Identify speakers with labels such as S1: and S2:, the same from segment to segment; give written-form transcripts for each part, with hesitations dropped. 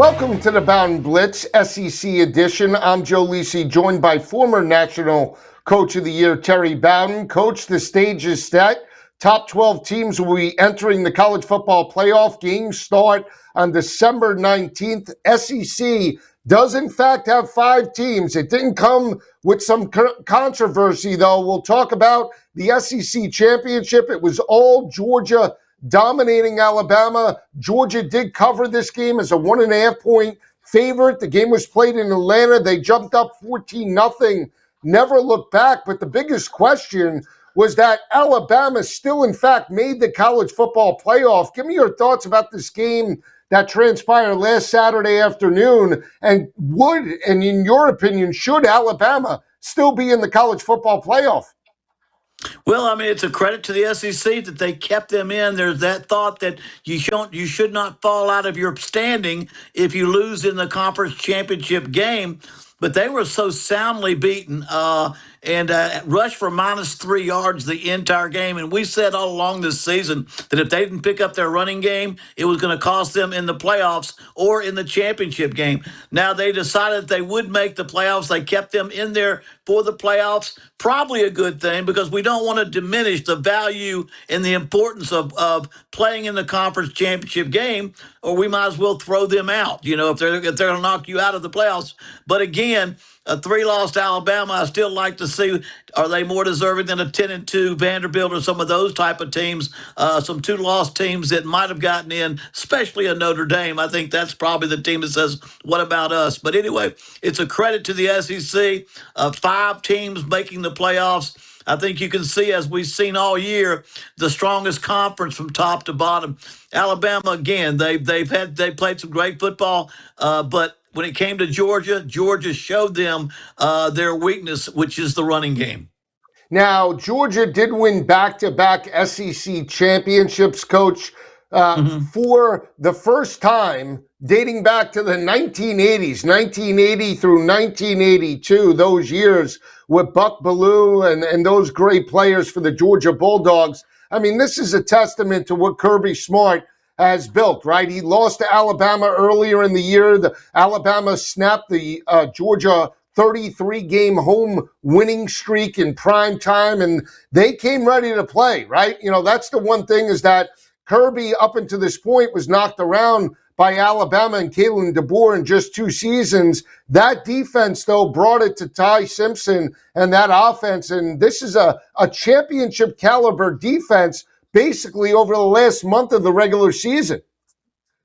S1: Welcome to the Bowden Blitz SEC edition. I'm Joe Lisi, joined by former National Coach of the Year Terry Bowden. Coach, the stage is set. Top 12 teams will be entering the college football playoff. Games start on December 19th. SEC does, in fact, have 5 teams. It didn't come with some controversy, though. We'll talk about the SEC championship. It was all Georgia dominating Alabama. Georgia did cover this game as a 1.5-point favorite. The game was played in Atlanta. They jumped up 14-0, never looked back. But the biggest question was that Alabama still, in fact, made the college football playoff. Give me your thoughts about this game that transpired last Saturday afternoon. And in your opinion, should Alabama still be in the college football playoff?
S2: Well, I mean, it's a credit to the SEC that they kept them in. There's that thought that you should not fall out of your standing if you lose in the conference championship game. But they were so soundly beaten and rushed for -3 yards the entire game. And we said all along this season that if they didn't pick up their running game, it was going to cost them in the playoffs or in the championship game. Now they decided they would make the playoffs. They kept them in there for the playoffs. Probably a good thing because we don't want to diminish the value and the importance of playing in the conference championship game, or we might as well throw them out, if they're going to knock you out of the playoffs. But again, a 3-loss Alabama, I still like to see, are they more deserving than a 10-2 Vanderbilt or some of those type of teams, some 2-loss teams that might have gotten in, especially a Notre Dame. I think that's probably the team that says, what about us? But anyway, it's a credit to the SEC, 5 teams making the playoffs. I think you can see, as we've seen all year, the strongest conference from top to bottom. Alabama, again, they played some great football, but when it came to Georgia showed them their weakness, which is the running game.
S1: Now, Georgia did win back-to-back SEC championships, Coach, for the first time dating back to the 1980s, 1980 through 1982, those years with Buck Bellew and those great players for the Georgia Bulldogs. I mean, this is a testament to what Kirby Smart has built, right? He lost to Alabama earlier in the year. Alabama snapped the Georgia 33-game home winning streak in prime time, and they came ready to play, right? That's the one thing, is that Kirby, up until this point, was knocked around by Alabama and Kalen DeBoer in just 2 seasons. That defense, though, brought it to Ty Simpson and that offense, and this is a championship caliber defense basically over the last month of the regular season.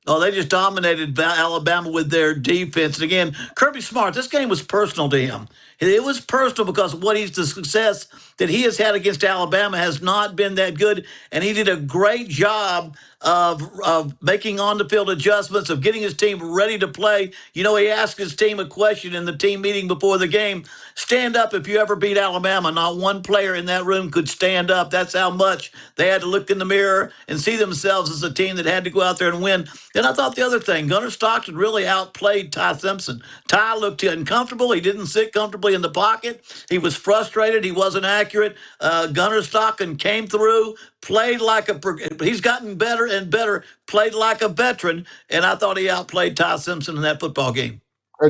S2: Oh, they just dominated Alabama with their defense. And again, Kirby Smart, this game was personal to him. It was personal because the success that he has had against Alabama has not been that good, and he did a great job of making on-the-field adjustments, of getting his team ready to play. He asked his team a question in the team meeting before the game. Stand up if you ever beat Alabama. Not one player in that room could stand up. That's how much they had to look in the mirror and see themselves as a team that had to go out there and win. Then I thought the other thing, Gunnar Stockton really outplayed Ty Simpson. Ty looked uncomfortable. He didn't sit comfortably in the pocket. He was frustrated. He wasn't accurate. Gunnar Stockton came through, played like he's gotten better and better, played like a veteran, and I thought he outplayed Ty Simpson in that football game.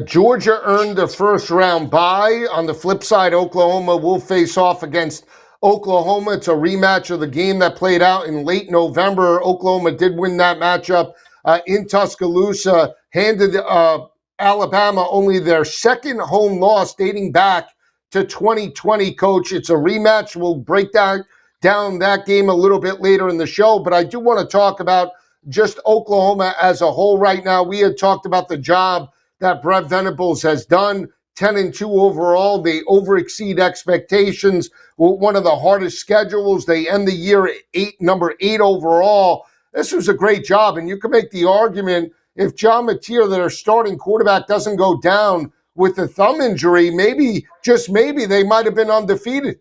S1: Georgia earned a first-round bye. On the flip side, Oklahoma will face off against Oklahoma. It's a rematch of the game that played out in late November. Oklahoma did win that matchup in Tuscaloosa, handed Alabama only their second home loss dating back to 2020, Coach. It's a rematch. We'll break down that game a little bit later in the show, but I do want to talk about just Oklahoma as a whole right now. We had talked about the job that Brett Venables has done, 10-2 overall. They overexceed expectations. One of the hardest schedules. They end the year at number 8 overall. This was a great job, and you can make the argument, if John Mateer, their starting quarterback, doesn't go down with a thumb injury, maybe, just maybe, they might have been undefeated.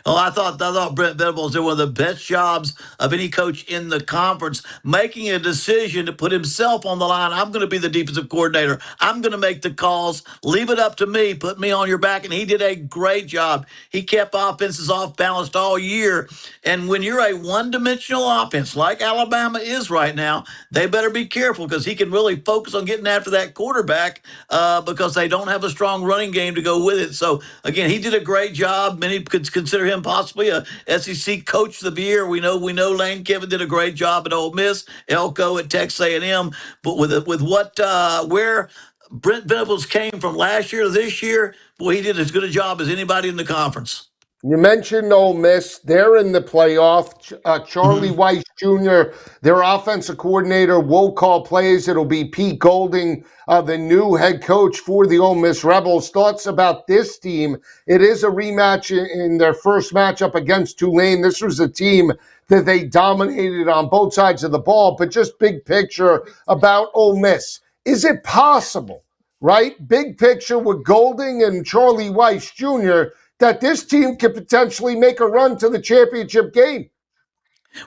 S2: Oh, I thought Brent Venables did one of the best jobs of any coach in the conference, making a decision to put himself on the line. I'm going to be the defensive coordinator. I'm going to make the calls. Leave it up to me. Put me on your back. And he did a great job. He kept offenses off balanced all year. And when you're a one-dimensional offense like Alabama is right now, they better be careful because he can really focus on getting after that quarterback because they don't have a strong running game to go with it. So again, he did a great job. Many could consider him possibly a SEC Coach of the Year. We know Lane Kiffin did a great job at Ole Miss, Elko at Texas A&M. But with what where Brent Venables came from last year to this year, boy, he did as good a job as anybody in the conference.
S1: You mentioned Ole Miss. They're in the playoff. Charlie
S2: Mhm.
S1: Weiss Jr., their offensive coordinator, will call plays. It'll be Pete Golding, the new head coach for the Ole Miss Rebels. Thoughts about this team? It is a rematch in their first matchup against Tulane. This was a team that they dominated on both sides of the ball, but just big picture about Ole Miss. Is it possible, right? Big picture with Golding and Charlie Weiss Jr., that this team could potentially make a run to the championship game?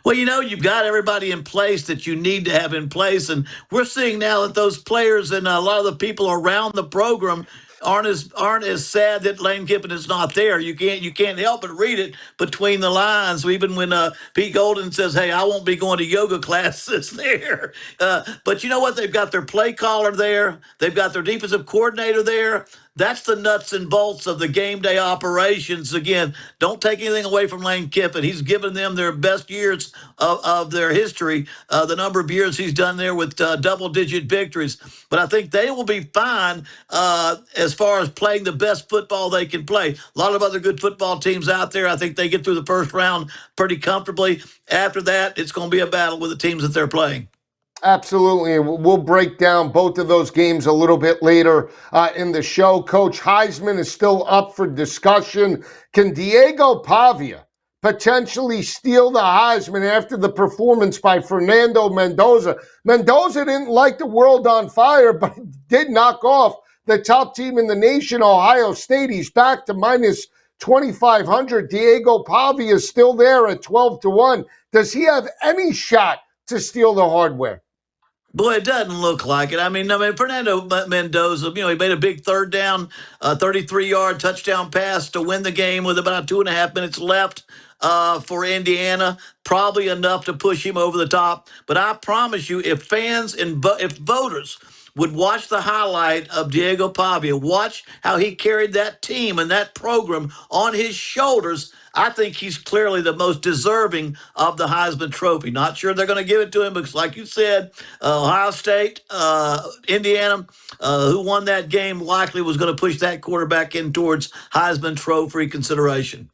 S2: Well, you've got everybody in place that you need to have in place. And we're seeing now that those players and a lot of the people around the program aren't as sad that Lane Kiffin is not there. You can't help but read it between the lines. Even when Pete Golden says, "Hey, I won't be going to yoga classes there," but you know what? They've got their play caller there. They've got their defensive coordinator there. That's the nuts and bolts of the game day operations. Again, don't take anything away from Lane Kiffin. He's given them their best years of their history, the number of years he's done there with double-digit victories. But I think they will be fine as far as playing the best football they can play. A lot of other good football teams out there. I think they get through the first round pretty comfortably. After that, it's going to be a battle with the teams that they're playing.
S1: Absolutely. We'll break down both of those games a little bit later in the show. Coach Heisman is still up for discussion. Can Diego Pavia potentially steal the Heisman after the performance by Fernando Mendoza? Mendoza didn't light the world on fire, but did knock off the top team in the nation, Ohio State. He's back to minus 2,500. Diego Pavia is still there at 12-1. Does he have any shot to steal the hardware?
S2: Boy, it doesn't look like it. I mean, Fernando Mendoza, he made a big third down, 33-yard touchdown pass to win the game with about 2.5 minutes left for Indiana. Probably enough to push him over the top. But I promise you, if fans and if voters would watch the highlight of Diego Pavia, watch how he carried that team and that program on his shoulders, I think he's clearly the most deserving of the Heisman Trophy. Not sure they're going to give it to him because, like you said, Ohio State, Indiana, who won that game, likely was going to push that quarterback in towards Heisman Trophy consideration.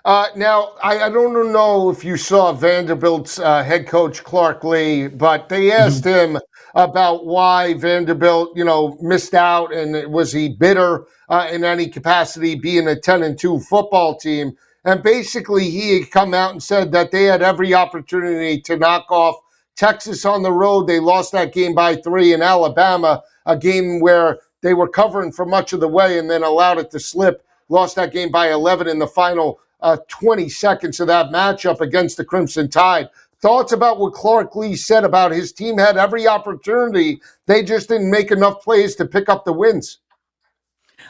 S1: Now, I don't know if you saw Vanderbilt's head coach Clark Lee, but they asked
S2: Mhm.
S1: him about why Vanderbilt, missed out, and was he bitter in any capacity, being a 10-2 football team? And basically, he had come out and said that they had every opportunity to knock off Texas on the road. They lost that game by 3 in Alabama, a game where they were covering for much of the way and then allowed it to slip. Lost that game by 11 in the final 20 seconds of that matchup against the Crimson Tide. Thoughts about what Clark Lee said about his team had every opportunity. They just didn't make enough plays to pick up the wins.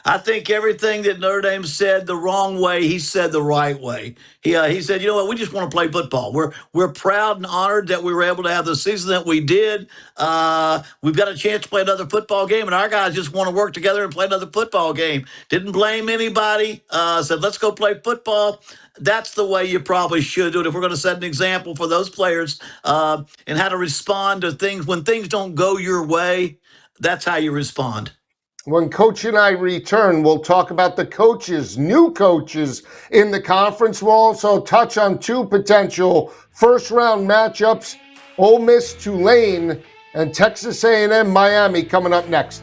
S2: I think everything that Notre Dame said the wrong way, he said the right way. He said, you know what, we just want to play football. We're proud and honored that we were able to have the season that we did. We've got a chance to play another football game, and our guys just want to work together and play another football game. Didn't blame anybody. Said, let's go play football. That's the way you probably should do it if we're going to set an example for those players and how to respond to things when things don't go your way. That's how you respond.
S1: When Coach and I return, we'll talk about the coaches, new coaches in the conference. We'll also touch on two potential first-round matchups, Ole Miss, Tulane, and Texas A&M, Miami, coming up next.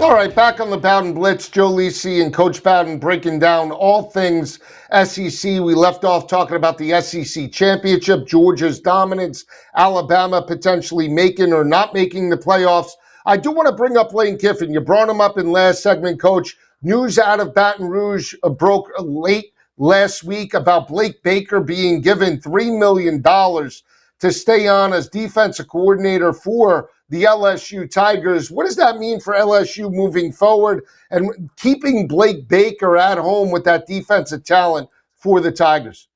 S1: All right, back on the Bowden Blitz, Joe Lisi and Coach Bowden breaking down all things SEC. We left off talking about the SEC championship, Georgia's dominance, Alabama potentially making or not making the playoffs. I do want to bring up Lane Kiffin. You brought him up in last segment, Coach. News out of Baton Rouge broke late last week about Blake Baker being given $3 million to stay on as defensive coordinator for the LSU Tigers. What does that mean for LSU moving forward and keeping Blake Baker at home with that defensive talent for the Tigers?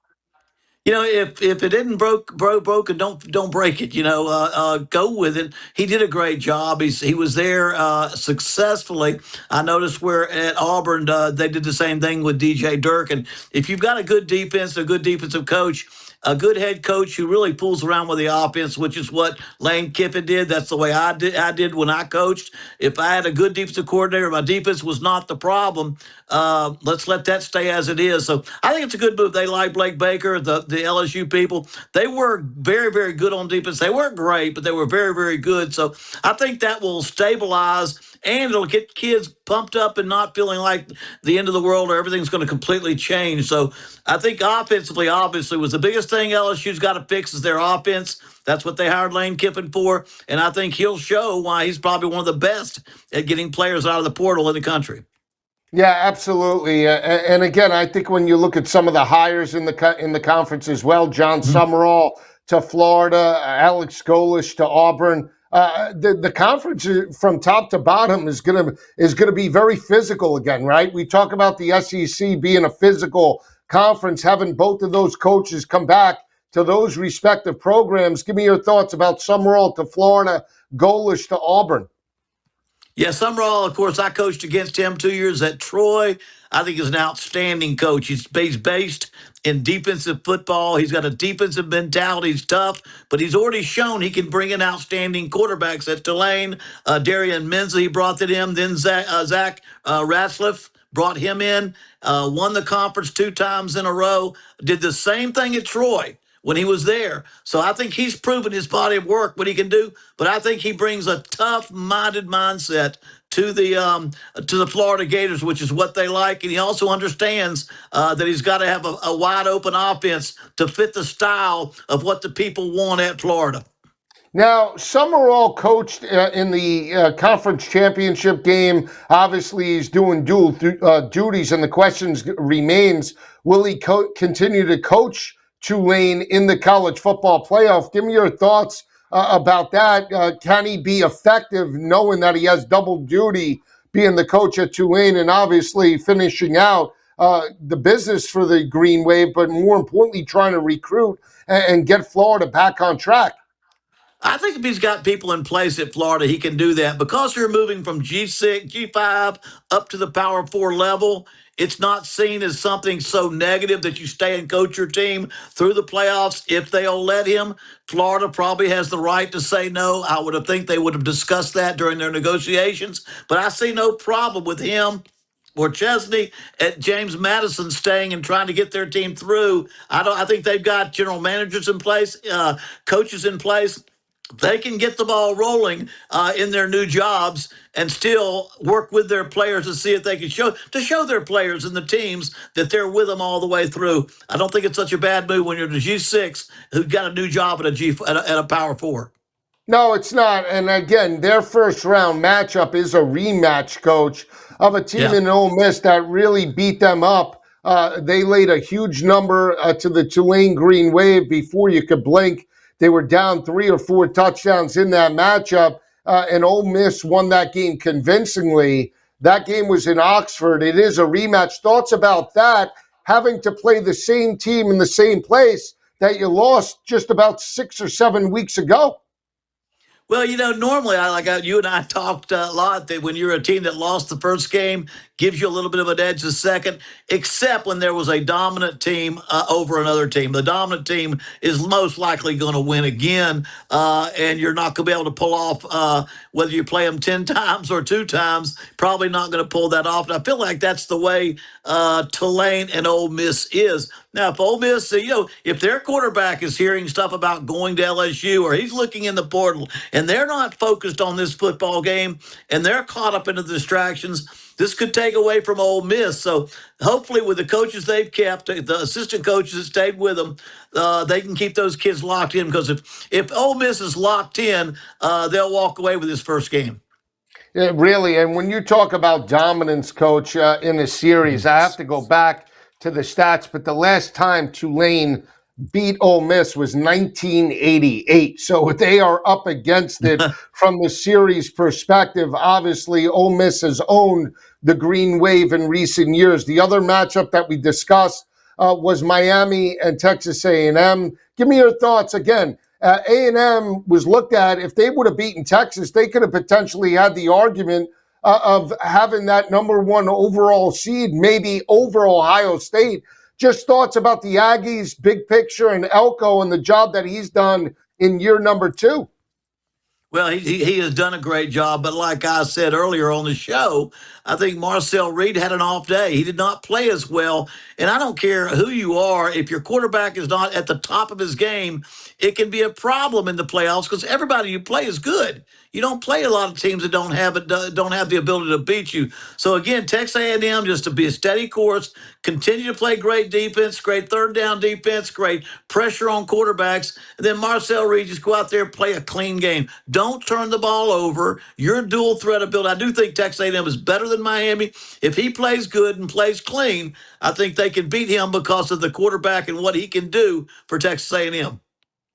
S2: If it isn't broken, don't break it. Go with it. He did a great job. He was there successfully. I noticed where at Auburn they did the same thing with DJ Dirk. And if you've got a good defense, a good defensive coach, a good head coach who really pulls around with the offense, which is what Lane Kiffin did. That's the way I did when I coached. If I had a good defensive coordinator, my defense was not the problem. Let's let that stay as it is. So I think it's a good move. They like Blake Baker, the LSU people. They were very, very good on defense. They weren't great, but they were very, very good. So I think that will stabilize and it'll get kids pumped up and not feeling like the end of the world or everything's going to completely change. So I think offensively, obviously, was the biggest thing LSU's got to fix is their offense. That's what they hired Lane Kiffin for. And I think he'll show why he's probably one of the best at getting players out of the portal in the country.
S1: Yeah, absolutely. And again, I think when you look at some of the hires in the conference as well, John Summerall to Florida, Alex Golish to Auburn, the conference from top to bottom is gonna be very physical again, right? We talk about the SEC being a physical conference, having both of those coaches come back to those respective programs. Give me your thoughts about Summerall to Florida, Golish to Auburn.
S2: Yeah, Summerall, of course, I coached against him 2 years at Troy. I think he's an outstanding coach. He's based in defensive football. He's got a defensive mentality. He's tough, but he's already shown he can bring in outstanding quarterbacks at Tulane. Darian Menza, he brought that in. Then Zach Ratliff brought him in, won the conference 2 times in a row, did the same thing at Troy when he was there. So I think he's proven his body of work, what he can do. But I think he brings a tough-minded mindset to the Florida Gators, which is what they like. And he also understands that he's got to have a wide-open offense to fit the style of what the people want at Florida.
S1: Now, Summerall coached in the conference championship game. Obviously, he's doing dual duties, and the question remains, will he continue to coach Tulane in the college football playoff? Give me your thoughts about that. Can he be effective knowing that he has double duty being the coach at Tulane and obviously finishing out the business for the Green Wave, but more importantly, trying to recruit and get Florida back on track?
S2: I think if he's got people in place at Florida, he can do that. Because you're moving from G6, G5 up to the Power 4 level, it's not seen as something so negative that you stay and coach your team through the playoffs. If they'll let him, Florida probably has the right to say no. I would have think they would have discussed that during their negotiations. But I see no problem with him or Chesney at James Madison staying and trying to get their team through. I think they've got general managers in place, coaches in place. They can get the ball rolling in their new jobs and still work with their players to see if they can show their players and the teams that they're with them all the way through. I don't think it's such a bad move when you're the G6 who've got a new job at a Power 4.
S1: No, it's not. And again, their first round matchup is a rematch, Coach, of a team in Ole Miss that really beat them up. They laid a huge number to the Tulane Green Wave before you could blink. They were down 3 or 4 touchdowns in that matchup, and Ole Miss won that game convincingly. That game was in Oxford. It is a rematch. Thoughts about that, having to play the same team in the same place that you lost just about 6 or 7 weeks ago?
S2: Well, normally you and I talked a lot that when you're a team that lost the first game, gives you a little bit of an edge the second, except when there was a dominant team over another team. The dominant team is most likely going to win again, and you're not going to be able to pull off whether you play them 10 times or 2 times. Probably not going to pull that off. And I feel like that's the way Tulane and Ole Miss is. Now, if Ole Miss, if their quarterback is hearing stuff about going to LSU or he's looking in the portal and they're not focused on this football game and they're caught up in the distractions, this could take away from Ole Miss. So hopefully with the coaches they've kept, the assistant coaches that stayed with them, they can keep those kids locked in, because if Ole Miss is locked in, they'll walk away with this first game.
S1: Yeah, really. And when you talk about dominance, Coach, in the series, I have to go back to the stats, but the last time Tulane beat Ole Miss was 1988. So they are up against it from the series perspective. Obviously, Ole Miss has owned the Green Wave in recent years. The other matchup that we discussed was Miami and Texas A&M. Give me your thoughts again. A&M was looked at, if they would have beaten Texas, they could have potentially had the argument of having that number one overall seed, maybe over Ohio State. Just thoughts about the Aggies, big picture, and Elko and the job that he's done in year number 2.
S2: Well, he has done a great job, but like I said earlier on the show, I think Marcel Reed had an off day. He did not play as well, and I don't care who you are. If your quarterback is not at the top of his game, it can be a problem in the playoffs, because everybody you play is good. You don't play a lot of teams that don't have the ability to beat you. So again, Texas A&M, just to be a steady course, continue to play great defense, great third down defense, great pressure on quarterbacks, and then Marcel Reed, just go out there and play a clean game. Don't turn the ball over. You're a dual threat ability. I do think Texas A&M is better than Miami. If he plays good and plays clean, I think they can beat him because of the quarterback and what he can do for Texas A&M.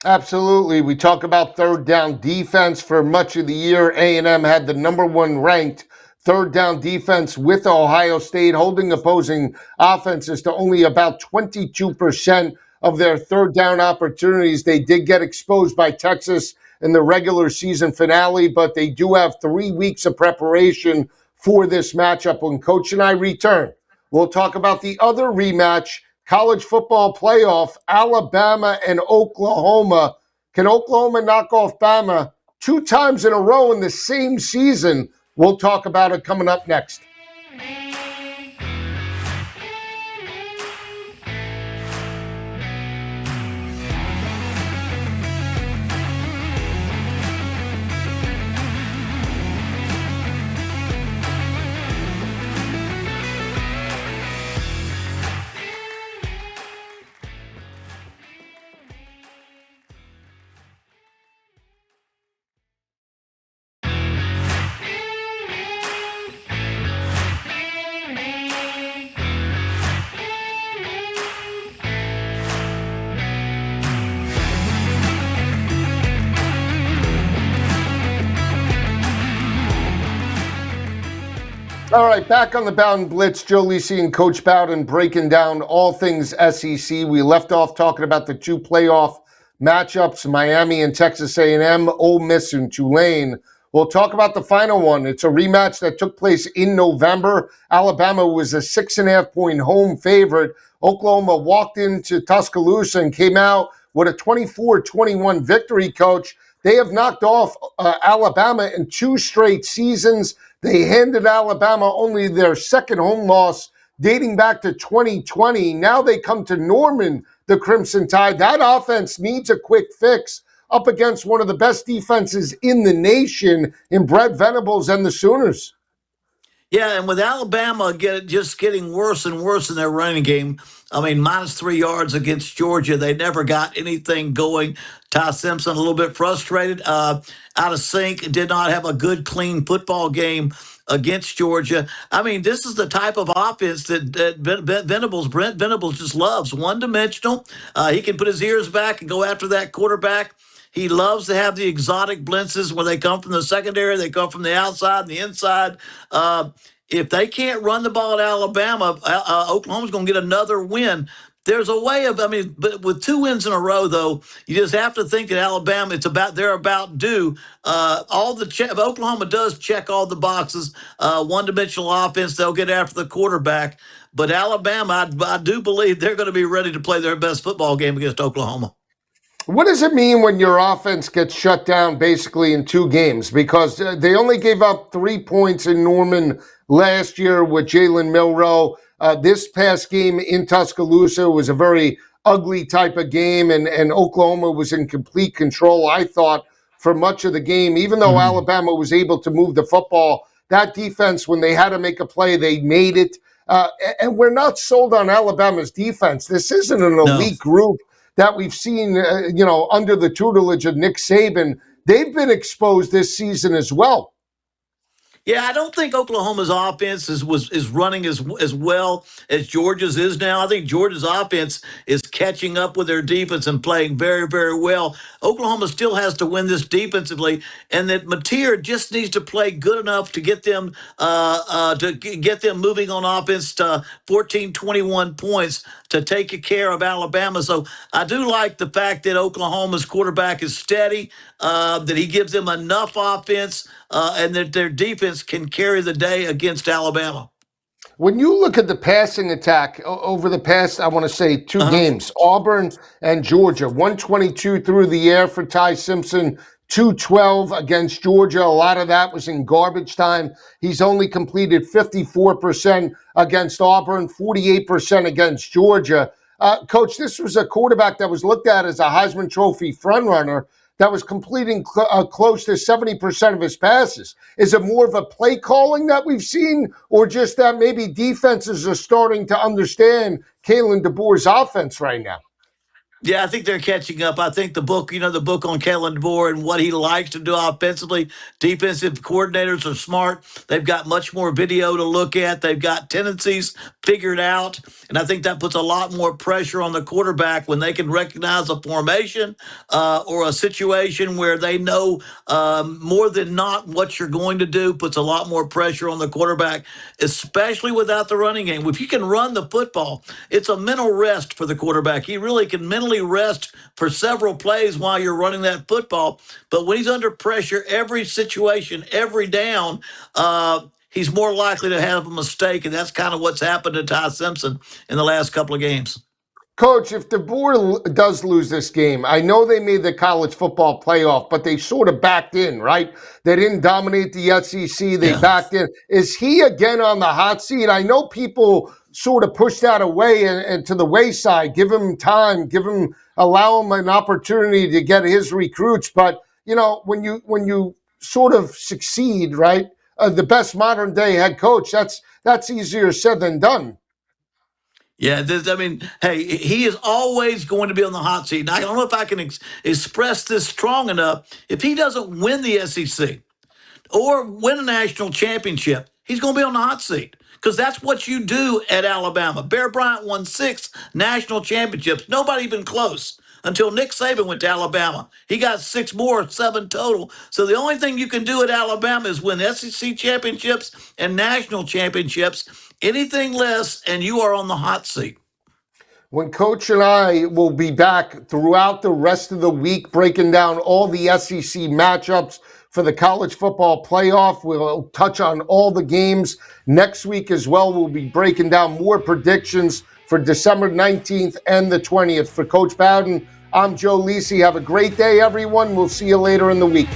S1: Absolutely. We talk about third down defense for much of the year. A&M had the number one ranked third down defense with Ohio State, holding opposing offenses to only about 22% of their third down opportunities. They did get exposed by Texas in the regular season finale, but they do have 3 weeks of preparation for this matchup. When Coach and I return, we'll talk about the other rematch, college football playoff, Alabama and Oklahoma. Can Oklahoma knock off Bama 2 times in a row in the same season? We'll talk about it coming up next. All right, back on the Bowden Blitz, Joe Lisi and Coach Bowden breaking down all things SEC. We left off talking about the 2 playoff matchups, Miami and Texas A&M, Ole Miss and Tulane. We'll talk about the final one. It's a rematch that took place in November. Alabama was a 6.5-point home favorite. Oklahoma walked into Tuscaloosa and came out with a 24-21 victory, Coach. They have knocked off Alabama in 2 straight seasons. They handed Alabama only their second home loss dating back to 2020. Now they come to Norman, the Crimson Tide. That offense needs a quick fix up against one of the best defenses in the nation in Brett Venables and the Sooners.
S2: Yeah, and with Alabama just getting worse and worse in their running game, I mean, -3 yards against Georgia. They never got anything going. Ty Simpson a little bit frustrated, out of sync, did not have a good, clean football game against Georgia. I mean, this is the type of offense that Brent Venables just loves. One-dimensional. He can put his ears back and go after that quarterback. He loves to have the exotic blitzes where they come from the secondary, they come from the outside and the inside. If they can't run the ball at Alabama, Oklahoma's going to get another win. There's a way of, I mean, but with 2 wins in a row, though, you just have to think that Alabama, they're about due. If Oklahoma does check all the boxes, one-dimensional offense, they'll get after the quarterback. But Alabama, I do believe they're going to be ready to play their best football game against Oklahoma.
S1: What does it mean when your offense gets shut down basically in 2 games? Because they only gave up 3 points in Norman last year with Jalen Milroe. This past game in Tuscaloosa was a very ugly type of game, and Oklahoma was in complete control, I thought, for much of the game. Even though Alabama was able to move the football, that defense, when they had to make a play, they made it. And we're not sold on Alabama's defense. This isn't an elite group that we've seen, under the tutelage of Nick Saban. They've been exposed this season as well.
S2: Yeah, I don't think Oklahoma's offense is running as well as Georgia's is now. I think Georgia's offense is catching up with their defense and playing very, very well. Oklahoma still has to win this defensively, and that Mateer just needs to play good enough to get them moving on offense to 14, 21 points to take care of Alabama. So I do like the fact that Oklahoma's quarterback is steady, that he gives them enough offense, and that their defense can carry the day against Alabama.
S1: When you look at the passing attack over the past, I want to say 2 games, Auburn and Georgia, 122 through the air for Ty Simpson, 212 against Georgia. A lot of that was in garbage time. He's only completed 54% against Auburn, 48% against Georgia. Coach, this was a quarterback that was looked at as a Heisman Trophy frontrunner that was completing close to 70% of his passes. Is it more of a play calling that we've seen, or just that maybe defenses are starting to understand Kalen DeBoer's offense right now?
S2: Yeah, I think they're catching up. I think the book on Kalen DeBoer and what he likes to do offensively, defensive coordinators are smart. They've got much more video to look at. They've got tendencies figured out. And I think that puts a lot more pressure on the quarterback when they can recognize a formation or a situation where they know more than not what you're going to do, puts a lot more pressure on the quarterback, especially without the running game. If you can run the football, it's a mental rest for the quarterback. He really can mentally rest for several plays while you're running that football. But when he's under pressure, every situation, every down, he's more likely to have a mistake, and that's kind of what's happened to Ty Simpson in the last couple of games.
S1: Coach, if DeBoer does lose this game, I know they made the college football playoff, but they sort of backed in, right? They didn't dominate the SEC. They backed in. Is he again on the hot seat? I know people sort of push that away and to the wayside. Give him time. Allow him an opportunity to get his recruits. But, when you sort of succeed, right, the best modern day head coach, that's easier said than done.
S2: Yeah, hey, he is always going to be on the hot seat. And I don't know if I can express this strong enough. If he doesn't win the SEC or win a national championship, he's going to be on the hot seat, because that's what you do at Alabama. Bear Bryant won 6 national championships, nobody even close, until Nick Saban went to Alabama. He got 6 more, 7 total. So the only thing you can do at Alabama is win SEC championships and national championships. Anything less, and you are on the hot seat.
S1: When Coach and I will be back throughout the rest of the week, breaking down all the SEC matchups for the college football playoff. We'll touch on all the games next week as well. We'll be breaking down more predictions for December 19th and the 20th. For Coach Bowden, I'm Joe Lisi. Have a great day, everyone. We'll see you later in the week.